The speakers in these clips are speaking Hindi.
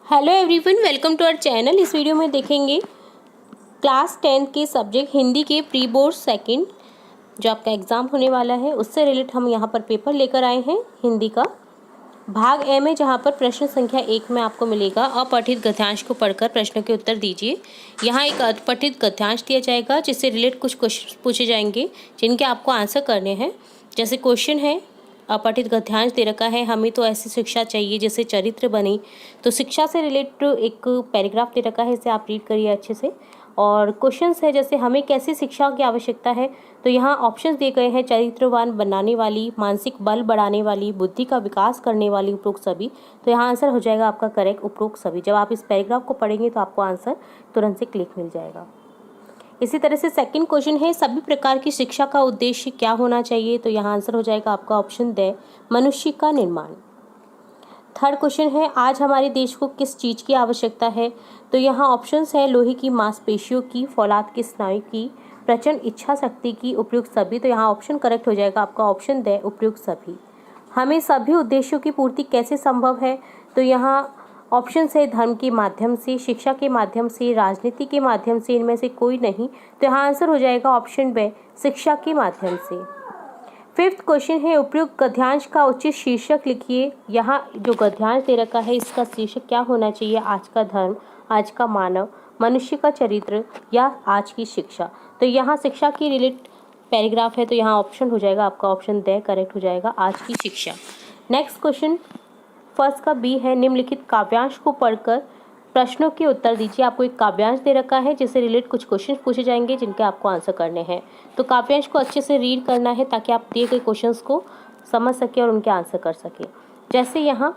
Hello everyone, welcome to our channel. इस वीडियो में देखेंगे क्लास 10 के सब्जेक्ट हिंदी के प्री बोर्ड सेकंड जो आपका एग्ज़ाम होने वाला है उससे रिलेटेड हम यहाँ पर पेपर लेकर आए हैं हिंदी का भाग ए में, जहाँ पर प्रश्न संख्या 1 में आपको मिलेगा अपठित गद्यांश को पढ़कर प्रश्नों के उत्तर दीजिए। यहाँ एक अपठित गद्यांश दिया जाएगा जिससे रिलेटेड कुछ क्वेश्चन पूछे जाएंगे जिनके आपको आंसर करने हैं। जैसे क्वेश्चन है, अपठित गद्यांश दे रखा है, हमें तो ऐसी शिक्षा चाहिए जिससे चरित्र बने। तो शिक्षा से रिलेटेड एक पैराग्राफ दे रखा है, इसे आप रीड करिए अच्छे से। और क्वेश्चंस है जैसे हमें कैसी शिक्षा की आवश्यकता है, तो यहाँ ऑप्शंस दिए गए हैं, चरित्रवान बनाने वाली, मानसिक बल बढ़ाने वाली, बुद्धि का विकास करने वाली, उपरोक्त सभी। तो यहाँ आंसर हो जाएगा आपका करेक्ट उपरोक्त सभी। जब आप इस पैराग्राफ को पढ़ेंगे तो आपको आंसर तुरंत से क्लिक मिल जाएगा। इसी तरह से सेकंड क्वेश्चन है, सभी प्रकार की शिक्षा का उद्देश्य क्या होना चाहिए, तो यहाँ आंसर हो जाएगा आपका ऑप्शन द मनुष्य का निर्माण। थर्ड क्वेश्चन है, आज हमारे देश को किस चीज़ की आवश्यकता है, तो यहाँ ऑप्शंस है लोहे की मांसपेशियों की, फौलाद की स्नायु की, प्रचंड इच्छा शक्ति की, उपयुक्त सभी। तो यहाँ ऑप्शन करेक्ट हो जाएगा आपका ऑप्शन द उपयुक्त सभी। हमें सभी उद्देश्यों की पूर्ति कैसे संभव है, तो यहाँ ऑप्शन है धर्म के माध्यम से, शिक्षा के माध्यम से, राजनीति के माध्यम से, इनमें से कोई नहीं। तो यहाँ आंसर हो जाएगा ऑप्शन ब शिक्षा के माध्यम से। फिफ्थ क्वेश्चन है, उपयुक्त गद्यांश का उचित शीर्षक लिखिए। यहाँ जो गद्यांश दे रखा है इसका शीर्षक क्या होना चाहिए, आज का धर्म, आज का मानव, मनुष्य का चरित्र या आज की शिक्षा। तो यहाँ शिक्षा की रिलेटेड पैराग्राफ है, तो यहाँ ऑप्शन हो जाएगा आपका ऑप्शन द करेक्ट हो जाएगा, आज की शिक्षा। नेक्स्ट क्वेश्चन फर्स्ट का बी है, निम्नलिखित काव्यांश को पढ़कर प्रश्नों के उत्तर दीजिए। आपको एक काव्यांश दे रखा है जिससे रिलेटेड कुछ क्वेश्चन पूछे जाएंगे जिनके आपको आंसर करने हैं। तो काव्यांश को अच्छे से रीड करना है ताकि आप दिए गए क्वेश्चंस को समझ सके और उनके आंसर कर सके। जैसे यहाँ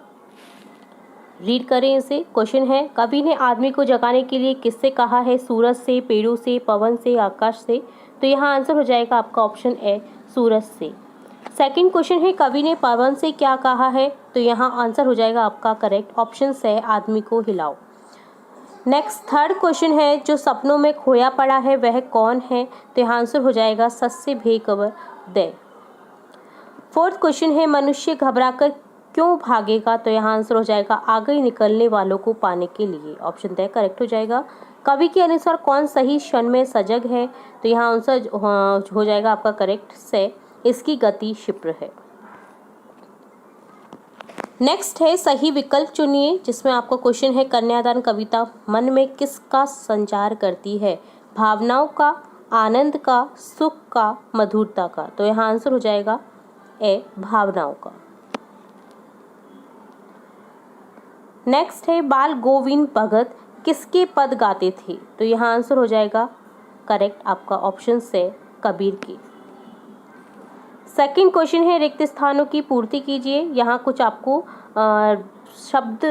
रीड करें इसे। क्वेश्चन है, कवि ने आदमी को जगाने के लिए किससे कहा है, सूरज से, पेड़ों से, पवन से, आकाश से। तो यहाँ आंसर हो जाएगा आपका ऑप्शन ए सूरज से। सेकंड क्वेश्चन है, कवि ने पवन से क्या कहा है, तो यहाँ आंसर हो जाएगा आपका करेक्ट ऑप्शन से आदमी को हिलाओ। नेक्स्ट थर्ड क्वेश्चन है, जो सपनों में खोया पड़ा है वह कौन है, तो यहाँ आंसर हो जाएगा सस्य भेखबर दे। फोर्थ क्वेश्चन है, मनुष्य घबराकर क्यों भागेगा, तो यहाँ आंसर हो जाएगा आगे निकलने वालों को पाने के लिए। ऑप्शन द करेक्ट हो जाएगा। कवि के अनुसार कौन सही क्षण में सजग है, तो यहाँ आंसर हो जाएगा आपका करेक्ट से इसकी गति क्षिप्र है। नेक्स्ट है, सही विकल्प चुनिए, जिसमें आपका क्वेश्चन है, कन्यादान कविता मन में किसका संचार करती है, भावनाओं का, आनंद का, सुख का, मधुरता का। तो यहाँ आंसर हो जाएगा ए भावनाओं का। नेक्स्ट है, बाल गोविंद भगत किसके पद गाते थे, तो यहाँ आंसर हो जाएगा करेक्ट आपका ऑप्शन से कबीर की। सेकंड क्वेश्चन है, रिक्त स्थानों की पूर्ति कीजिए। यहाँ कुछ आपको शब्द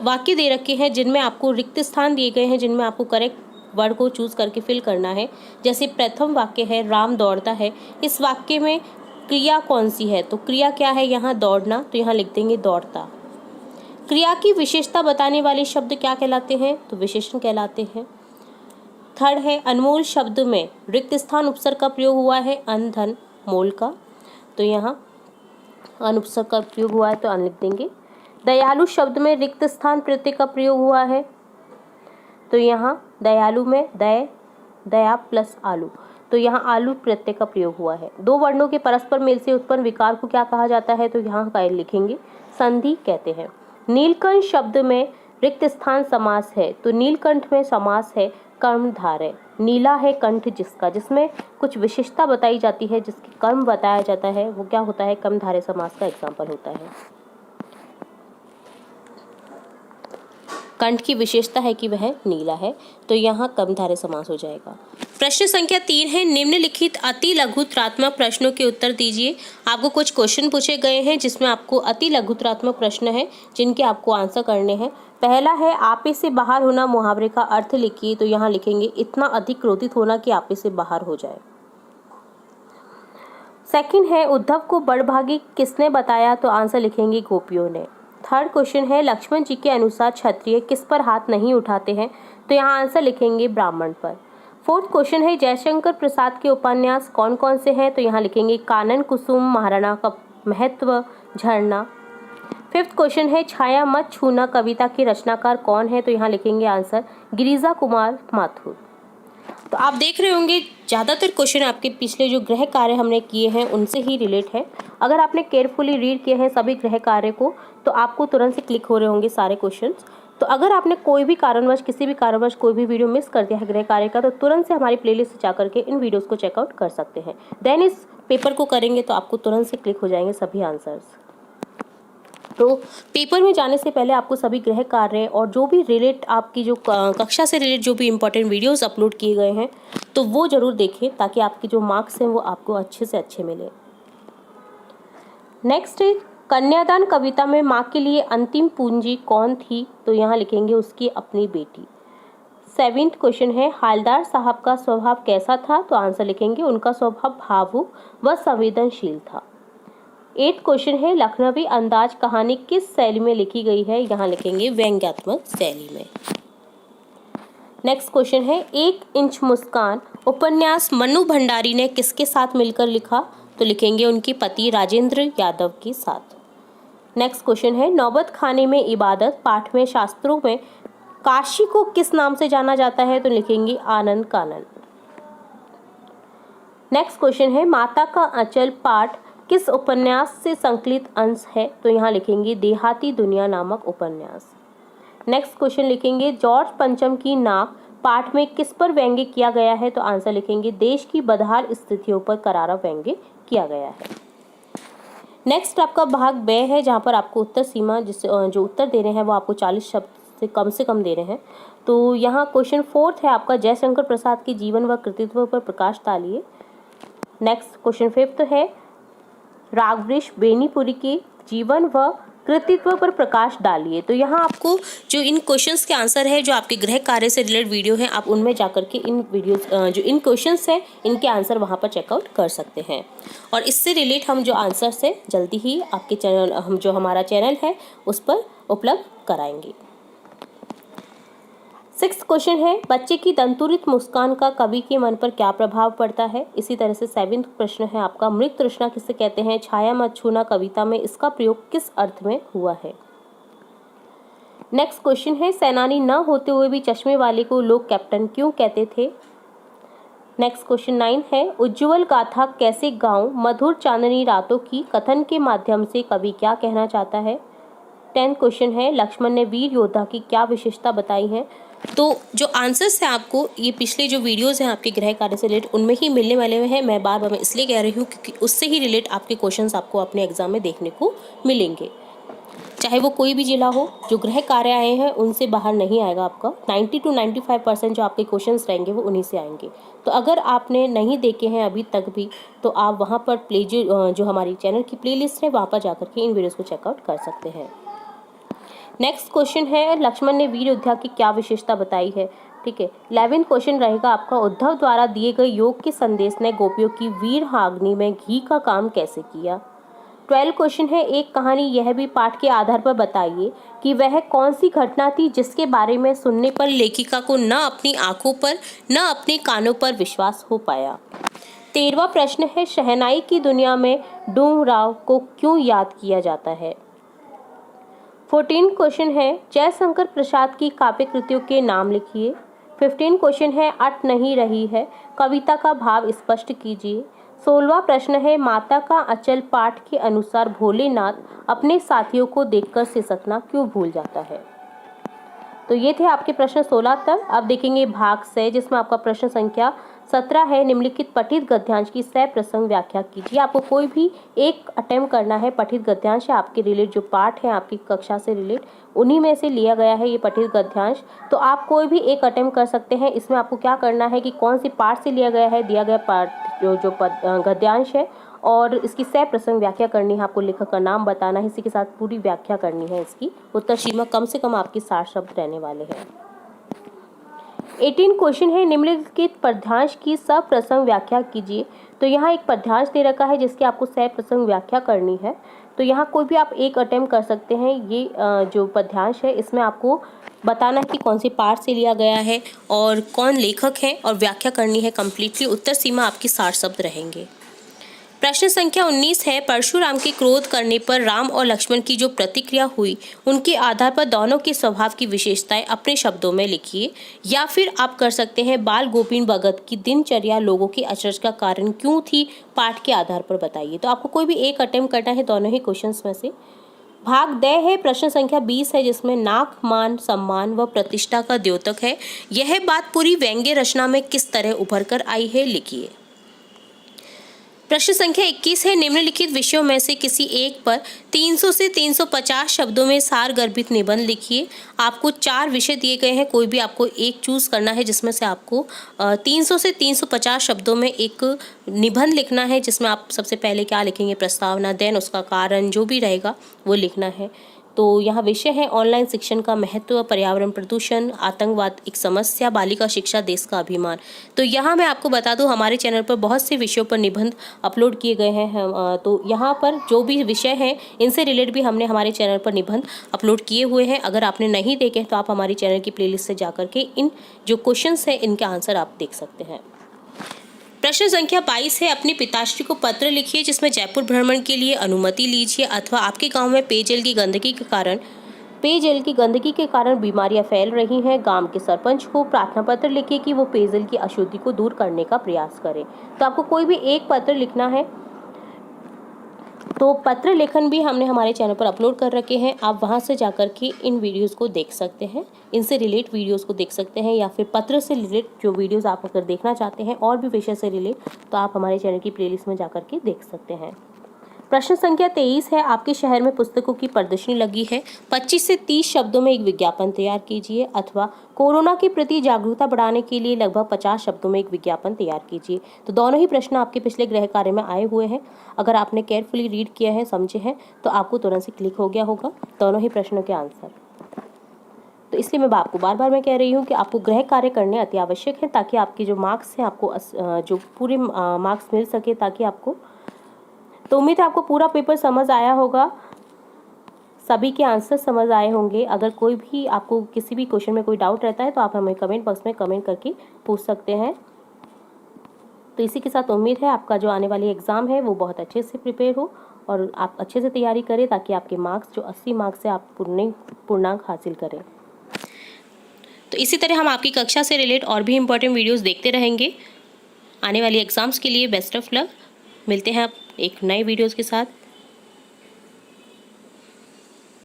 वाक्य दे रखे हैं जिनमें आपको रिक्त स्थान दिए गए हैं, जिनमें आपको करेक्ट वर्ड को चूज करके फिल करना है। जैसे प्रथम वाक्य है, राम दौड़ता है। इस वाक्य में क्रिया कौन सी है, तो क्रिया क्या है यहाँ दौड़ना, तो यहाँ लिख देंगे दौड़ता। क्रिया की विशेषता बताने वाले शब्द क्या कहलाते हैं, तो विशेषण कहलाते हैं। थर्ड है, अनमोल शब्द में रिक्त स्थान उपसर्ग का प्रयोग हुआ है, अन धन मोल का, तो यहाँ अन उपसर्ग का प्रयोग हुआ है तो अन लिख देंगे। दयालु शब्द में रिक्त स्थान प्रत्यय का प्रयोग हुआ है, तो यहाँ दयालु में दया प्लस आलू, तो यहाँ आलू प्रत्यय का प्रयोग हुआ है। दो वर्णों के परस्पर मेल से उत्पन्न विकार को क्या कहा जाता है, तो यहाँ का लिखेंगे संधि कहते हैं। नीलकंठ शब्द में रिक्त स्थान समास है, तो नीलकंठ में समास है कर्मधारय। नीला है कंठ जिसका, जिसमें कुछ विशेषता बताई जाती है, जिसके कर्म बताया जाता है, वो क्या होता है, कर्मधारय समास का एग्जाम्पल होता है। कंठ की विशेषता है कि वह नीला है, तो यहाँ कर्मधारय समास हो जाएगा। प्रश्न संख्या 3 है, निम्नलिखित अति लघुत्रात्मक प्रश्नों के उत्तर दीजिए। आपको कुछ क्वेश्चन पूछे गए हैं जिसमें आपको अति लघुत्रात्मक प्रश्न है जिनके आपको आंसर करने हैं। पहला है, आपे से बाहर होना, मुहावरे का अर्थ लिखिए। तो यहाँ लिखेंगे इतना अधिक क्रोधित होना कि आपे से बाहर हो जाए। सेकंड है, उद्धव को बड़भागी किसने बताया, तो आंसर लिखेंगे गोपियों ने। थर्ड क्वेश्चन है, लक्ष्मण जी के अनुसार क्षत्रिय किस पर हाथ नहीं उठाते हैं, तो यहाँ आंसर लिखेंगे ब्राह्मण पर। फोर्थ क्वेश्चन है, जयशंकर प्रसाद के उपन्यास कौन कौन से हैं, तो यहाँ लिखेंगे कानन कुसुम, महाराणा का महत्व, झरना। 5th क्वेश्चन है छाया मत छूना कविता के रचनाकार कौन है? तो यहाँ लिखेंगे आंसर गिरिजा कुमार माथुर। तो आप देख रहे होंगे ज़्यादातर क्वेश्चन आपके पिछले जो गृह कार्य हमने किए हैं उनसे ही रिलेट है। अगर आपने केयरफुली रीड किए हैं सभी गृह कार्य को तो आपको तुरंत से क्लिक हो रहे होंगे सारे क्वेश्चंस। तो अगर आपने कोई भी कारणवश किसी भी कारणवश कोई भी वीडियो मिस कर दिया है गृह कार्य का तो तुरंत से हमारी प्लेलिस्ट से जाकर के इन वीडियोज़ को चेकआउट कर सकते हैं। देन इस पेपर को करेंगे तो आपको तुरंत से क्लिक हो जाएंगे सभी आंसर्स। तो पेपर में जाने से पहले आपको सभी गृह कार्य और जो भी रिलेट आपकी जो कक्षा से रिलेट जो भी इम्पोर्टेंट वीडियोस अपलोड किए गए हैं तो वो ज़रूर देखें ताकि आपके जो मार्क्स हैं वो आपको अच्छे से अच्छे मिले। नेक्स्ट है कन्यादान कविता में माँ के लिए अंतिम पूंजी कौन थी? तो यहाँ लिखेंगे उसकी अपनी बेटी। 7th क्वेश्चन है हालदार साहब का स्वभाव कैसा था? तो आंसर लिखेंगे उनका स्वभाव भावुक व संवेदनशील था। 8th क्वेश्चन है लखनवी अंदाज कहानी किस शैली में लिखी गई है? यहाँ लिखेंगे व्यंग्यात्मक शैली में। नेक्स्ट क्वेश्चन है 1 इंच मुस्कान उपन्यास मनु भंडारी ने किसके साथ मिलकर लिखा? तो लिखेंगे उनके पति राजेंद्र यादव के साथ। नेक्स्ट क्वेश्चन है नौबत खाने में इबादत पाठ में शास्त्रों में काशी को किस नाम से जाना जाता है? तो लिखेंगे आनंद कानन। नेक्स्ट क्वेश्चन है माता का आंचल पाठ किस उपन्यास से संकलित अंश है? तो यहाँ लिखेंगे देहाती दुनिया नामक उपन्यास। नेक्स्ट क्वेश्चन लिखेंगे जॉर्ज पंचम की नाक पाठ में किस पर व्यंग्य किया गया है? तो आंसर लिखेंगे देश की बदहाल स्थितियों पर करारा व्यंग्य किया गया है। नेक्स्ट आपका भाग ब है जहाँ पर आपको उत्तर सीमा जो उत्तर दे रहे हैं वो आपको 40 शब्द से कम दे रहे हैं। तो यहाँ क्वेश्चन 4th है आपका जयशंकर प्रसाद के जीवन व कृतित्व पर प्रकाश डालिए। नेक्स्ट क्वेश्चन 5th है रागवृष बेनीपुरी के जीवन व कृतित्व पर प्रकाश डालिए। तो यहाँ आपको जो इन क्वेश्चंस के आंसर है जो आपके गृह कार्य से रिलेटेड वीडियो हैं आप उनमें जाकर के इन वीडियोस जो इन क्वेश्चंस हैं इनके आंसर वहाँ पर चेकआउट कर सकते हैं। और इससे रिलेट हम जो आंसर्स है जल्दी ही आपके चैनल जो हमारा चैनल है उस पर उपलब्ध कराएंगे। 6th क्वेश्चन है बच्चे की दंतुरित मुस्कान का कवि के मन पर क्या प्रभाव पड़ता है? इसी तरह से 7th प्रश्न है आपका मृग तृष्णा किसे कहते हैं? छाया मत छूना कविता में इसका प्रयोग किस अर्थ में हुआ है? नेक्स्ट क्वेश्चन है सेनानी न होते हुए भी चश्मे वाले को लोग कैप्टन क्यों कहते थे? नेक्स्ट क्वेश्चन 9 है उज्ज्वल गाथा कैसे गाऊं मधुर चांदनी रातों की कथन के माध्यम से कवि क्या कहना चाहता है? 10th क्वेश्चन है लक्ष्मण ने वीर योद्धा की क्या विशेषता बताई है? तो जो आंसर्स हैं आपको ये पिछले जो वीडियोस हैं आपके गृह कार्य से रिलेटेड उनमें ही मिलने वाले हैं। मैं बार बार इसलिए कह रही हूँ क्योंकि उससे ही रिलेट आपके क्वेश्चंस आपको अपने एग्जाम में देखने को मिलेंगे। चाहे वो कोई भी जिला हो जो गृह कार्य आए हैं उनसे बाहर नहीं आएगा आपका 90 to 95% जो आपके क्वेश्चंस रहेंगे वो उन्हीं से आएंगे। तो अगर आपने नहीं देखे हैं अभी तक भी तो आप वहाँ पर जो हमारी चैनल की प्लेलिस्ट है वहाँ पर जाकर के इन वीडियोज़ को चेकआउट कर सकते हैं। नेक्स्ट क्वेश्चन है लक्ष्मण ने वीर योद्धा की क्या विशेषता बताई है? ठीक है। 11th क्वेश्चन रहेगा आपका उद्धव द्वारा दिए गए योग के संदेश ने गोपियों की वीर हाग्नि में घी का काम कैसे किया? 12 क्वेश्चन है एक कहानी यह भी पाठ के आधार पर बताइए कि वह कौन सी घटना थी जिसके बारे में सुनने पर लेखिका को न अपनी आंखों पर न अपने कानों पर विश्वास हो पाया। 13वां प्रश्न है शहनाई की दुनिया में डूंगराव को क्यों याद किया जाता है? 14 क्वेश्चन है जयशंकर प्रसाद की काव्य कृतियों के नाम लिखिए। 15 क्वेश्चन है अट नहीं रही है कविता का भाव स्पष्ट कीजिए। 16वां प्रश्न है माता का अचल पाठ के अनुसार भोलेनाथ अपने साथियों को देखकर सिसकना क्यों भूल जाता है? तो ये थे आपके प्रश्न 16 तक। अब देखेंगे भाग से जिसमें आपका प्रश्न संख्या 17 है निम्नलिखित पठित गद्यांश की सह प्रसंग व्याख्या कीजिए। आपको कोई भी एक अटेम्प्ट करना है। पठित गद्यांश है आपके रिलेट जो पाठ है आपकी कक्षा से रिलेट उन्हीं में से लिया गया है ये पठित गद्यांश। तो आप कोई भी एक अटेम्प्ट कर सकते हैं। इसमें आपको क्या करना है कि कौन सी पाठ से लिया गया है दिया गया पाठ जो गद्यांश है और इसकी सह प्रसंग व्याख्या करनी है। आपको लेखक का नाम बताना है इसी के साथ पूरी व्याख्या करनी है। इसकी उत्तर सीमा कम से कम आपकी 60 शब्द रहने वाले हैं। 18 क्वेश्चन है निम्नलिखित पद्यांश की सप्रसंग व्याख्या कीजिए। तो यहाँ एक पद्यांश दे रखा है जिसकी आपको सह प्रसंग व्याख्या करनी है। तो यहाँ कोई भी आप एक अटेम्प्ट कर सकते हैं। ये जो पद्यांश है इसमें आपको बताना है कि कौन सी पाठ से लिया गया है और कौन लेखक है और व्याख्या करनी है कंप्लीटली। उत्तर सीमा आपकी 60 शब्द रहेंगे। प्रश्न संख्या 19 है, परशुराम के क्रोध करने पर राम और लक्ष्मण की जो प्रतिक्रिया हुई उनके आधार पर दोनों के स्वभाव की विशेषताएं अपने शब्दों में लिखिए। या फिर आप कर सकते हैं, बाल गोविंद भगत की दिनचर्या लोगों की अचरज का कारण क्यों थी, पाठ के आधार पर बताइए। तो आपको कोई भी एक अटेम्प्ट करना है दोनों ही क्वेश्चंस में से। भाग द है, प्रश्न संख्या 20 है, जिसमें नाक, मान, सम्मान व प्रतिष्ठा का द्योतक है। यह बात पूरी व्यंग्य रचना में किस तरह उभर कर आई है, लिखिए। प्रश्न संख्या 21 है, निम्नलिखित विषयों में से किसी एक पर 300 से 350 शब्दों में सारगर्भित निबंध लिखिए। आपको 4 विषय दिए गए हैं, कोई भी आपको एक चूज करना है जिसमें से आपको 300 से 350 शब्दों में एक निबंध लिखना है, जिसमें आप सबसे पहले क्या लिखेंगे, प्रस्तावना, देन उसका कारण जो भी रहेगा वो लिखना है। तो यहाँ विषय है ऑनलाइन शिक्षण का महत्व, पर्यावरण प्रदूषण, आतंकवाद एक समस्या, बालिका शिक्षा देश का अभिमान। तो यहाँ मैं आपको बता दूँ, हमारे चैनल पर बहुत से विषयों पर निबंध अपलोड किए गए हैं। तो यहाँ पर जो भी विषय हैं इनसे रिलेटेड भी हमने हमारे चैनल पर निबंध अपलोड किए हुए हैं। अगर आपने नहीं देखे तो आप हमारे चैनल की प्लेलिस्ट से जाकर के इन जो क्वेश्चंस हैं इनके आंसर आप देख सकते हैं। प्रश्न संख्या 22 है, अपने पिताश्री को पत्र लिखिए जिसमें जयपुर भ्रमण के लिए अनुमति लीजिए अथवा आपके गांव में पेयजल की गंदगी के कारण बीमारियां फैल रही हैं। गांव के सरपंच को प्रार्थना पत्र लिखिए कि वो पेयजल की अशुद्धि को दूर करने का प्रयास करें। तो आपको कोई भी एक पत्र लिखना है। तो पत्र लेखन भी हमने हमारे चैनल पर अपलोड कर रखे हैं, आप वहां से जाकर के इन वीडियोस को देख सकते हैं, इनसे रिलेट वीडियोस को देख सकते हैं, या फिर पत्र से रिलेट जो वीडियोस आप अगर देखना चाहते हैं और भी विषय से रिलेट, तो आप हमारे चैनल की प्लेलिस्ट में जाकर के देख सकते हैं। प्रश्न संख्या 23 है, आपके शहर में पुस्तकों की प्रदर्शनी लगी है, 25 से 30 शब्दों में एक विज्ञापन तैयार कीजिए अथवा कोरोना के प्रति जागरूकता बढ़ाने के लिए लगभग 50 शब्दों में एक विज्ञापन तैयार कीजिए। तो दोनों ही प्रश्न आपके पिछले गृह कार्य में आए हुए हैं। अगर आपने केयरफुली रीड किया है, समझे हैं, तो आपको तुरंत से क्लिक हो गया होगा दोनों ही प्रश्नों के आंसर। तो इसलिए मैं आपको बार बार मैं कह रही हूँ कि आपको गृह कार्य करने अति आवश्यक है, ताकि आपके जो मार्क्स हैं आपको जो पूरे मार्क्स मिल सके, ताकि आपको, तो उम्मीद है आपको पूरा पेपर समझ आया होगा, सभी के आंसर समझ आए होंगे। अगर कोई भी आपको किसी भी क्वेश्चन में कोई डाउट रहता है तो आप हमें कमेंट बॉक्स में कमेंट करके पूछ सकते हैं। तो इसी के साथ उम्मीद है आपका जो आने वाली एग्ज़ाम है वो बहुत अच्छे से प्रिपेयर हो और आप अच्छे से तैयारी करें, ताकि आपके मार्क्स जो 80 मार्क्स से आप पूर्णांक हासिल करें। तो इसी तरह हम आपकी कक्षा से रिलेट और भी इम्पोर्टेंट वीडियोज़ देखते रहेंगे। आने वाली एग्ज़ाम्स के लिए बेस्ट ऑफ लक। मिलते हैं आप एक नए वीडियोज़ के साथ।